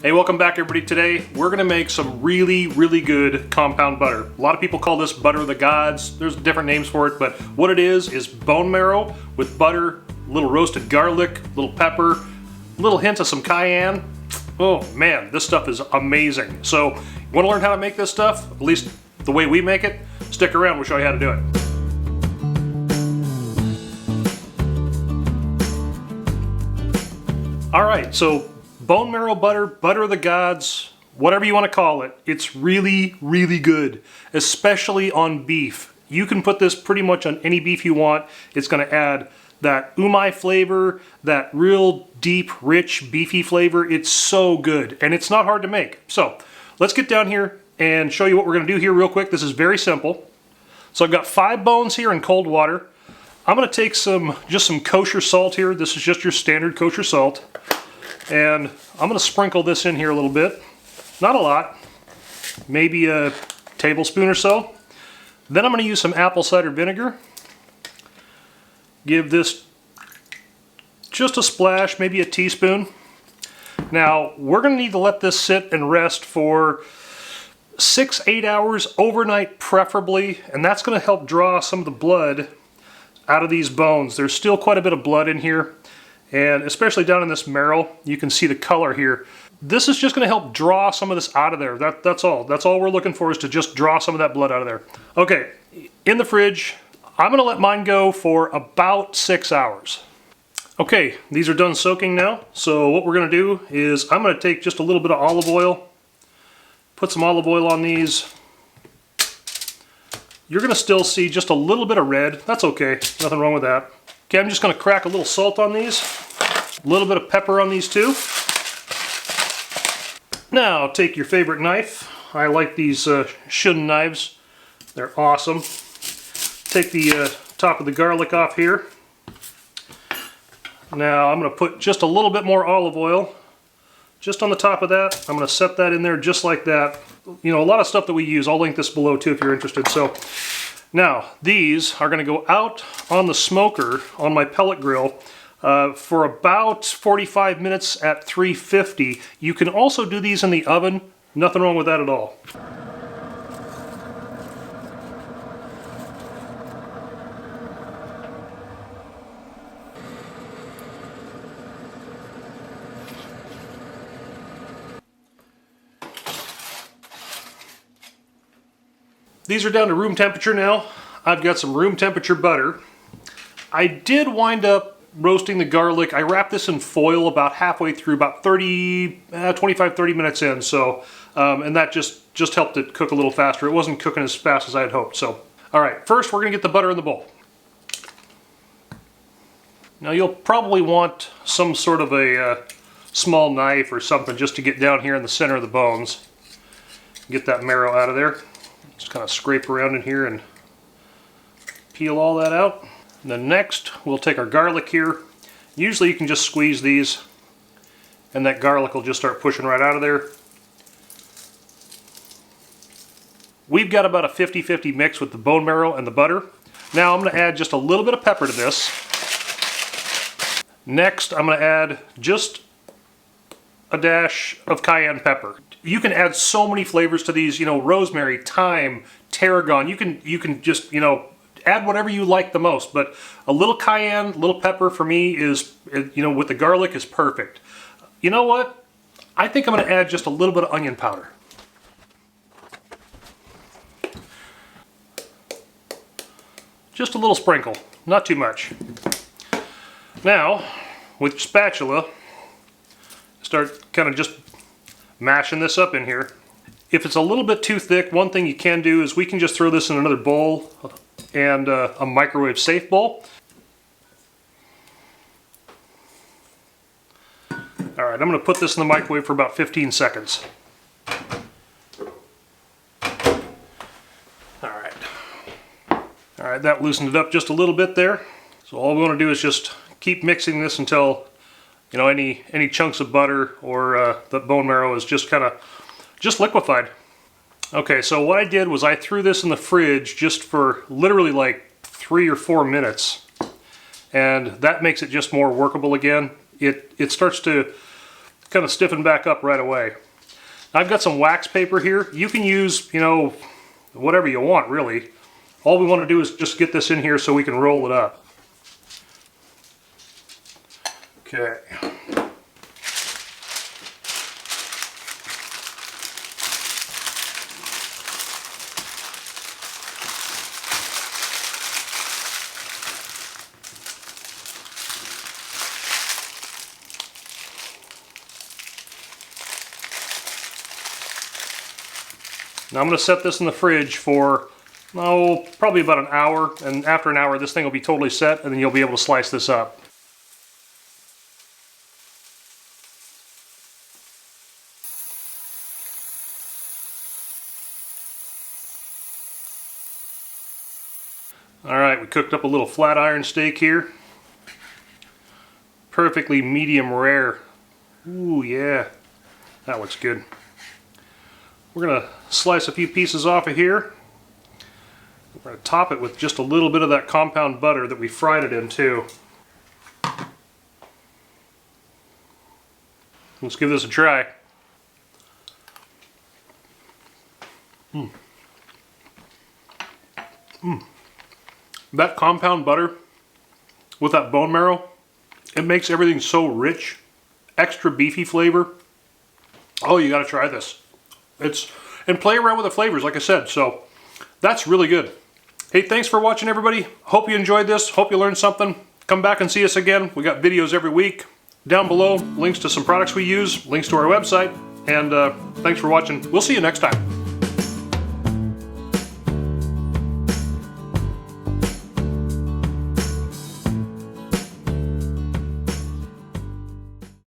Hey, welcome back everybody. Today we're gonna make some really good compound butter. A lot of people call this butter of the gods. There's different names for it, but what it is bone marrow with butter, a little roasted garlic, a little pepper, a little hint of some cayenne. Oh man, this stuff is amazing. So you wanna learn how to make this stuff, at least the way we make it? Stick around, we'll show you how to do it. All right, so bone marrow butter, butter of the gods, whatever you want to call it, it's really good, especially on beef. You can put this pretty much on any beef you want. It's going to add that umami flavor, that real deep, rich, beefy flavor. It's so good, and it's not hard to make. So let's get down here and show you what we're going to do here real quick. This is very simple. So I've got 5 bones here in cold water. I'm going to take just some kosher salt here. This is just your standard kosher salt. And I'm going to sprinkle this in here a little bit. Not a lot. Maybe a tablespoon or so. Then I'm going to use some apple cider vinegar. Give this just a splash, maybe a teaspoon. Now, we're going to need to let this sit and rest for 6-8 hours, overnight preferably, and that's going to help draw some of the blood out of these bones. There's still quite a bit of blood in here. And especially down in this marrow, you can see the color here. This is just going to help draw some of this out of there. That's all. That's all we're looking for, is to just draw some of that blood out of there. Okay, in the fridge, I'm going to let mine go for about 6 hours. Okay, these are done soaking now. So what we're going to do is I'm going to take just a little bit of olive oil, put some olive oil on these. You're going to still see just a little bit of red. That's okay. Nothing wrong with that. Okay, I'm just going to crack a little salt on these, a little bit of pepper on these too. Now take your favorite knife. I like these Shun knives. They're awesome. Take the top of the garlic off here. Now I'm going to put just a little bit more olive oil just on the top of that. I'm going to set that in there just like that. You know, a lot of stuff that we use, I'll link this below too if you're interested. So now, these are going to go out on the smoker on my pellet grill for about 45 minutes at 350. You can also do these in the oven. Nothing wrong with that at all. These are down to room temperature now. I've got some room temperature butter. I did wind up roasting the garlic. I wrapped this in foil about halfway through, about 25-30 minutes in. So, and that just helped it cook a little faster. It wasn't cooking as fast as I had hoped. So, all right, first we're gonna get the butter in the bowl. Now you'll probably want some sort of a small knife or something just to get down here in the center of the bones. Get that marrow out of there. Just kind of scrape around in here and peel all that out. And then next, we'll take our garlic here. Usually you can just squeeze these and that garlic will just start pushing right out of there. We've got about a 50-50 mix with the bone marrow and the butter. Now I'm going to add just a little bit of pepper to this. Next, I'm going to add just a dash of cayenne pepper. You can add so many flavors to these, you know, rosemary, thyme, tarragon. You can just, you know, add whatever you like the most, but a little cayenne, little pepper for me is, you know, with the garlic is perfect. You know what? I think I'm going to add just a little bit of onion powder. Just a little sprinkle, not too much. Now, with your spatula, start kind of just mashing this up in here. If it's a little bit too thick, one thing you can do is we can just throw this in another bowl and a microwave safe bowl. Alright, I'm going to put this in the microwave for about 15 seconds. Alright, that loosened it up just a little bit there. So all we want to do is just keep mixing this until, you know, any chunks of butter or the bone marrow is just kind of liquefied. Okay, so what I did was I threw this in the fridge just for literally like 3 or 4 minutes, and that makes it just more workable again. It starts to kind of stiffen back up right away. I've got some wax paper here. You can use, you know, whatever you want, really. All we want to do is just get this in here so we can roll it up. Okay. Now I'm going to set this in the fridge for, oh, probably about an hour, and after an hour this thing will be totally set, and then you'll be able to slice this up. Alright, we cooked up a little flat iron steak here. Perfectly medium rare. Ooh, yeah. That looks good. We're going to slice a few pieces off of here. We're going to top it with just a little bit of that compound butter that we fried it in too. Let's give this a try. That compound butter with that bone marrow, it makes everything so rich. Extra beefy flavor. Oh, you got to try this. And play around with the flavors, like I said, so that's really good. Hey, thanks for watching, everybody. Hope you enjoyed this. Hope you learned something. Come back and see us again. We got videos every week. Down below, links to some products we use, links to our website, and thanks for watching. We'll see you next time.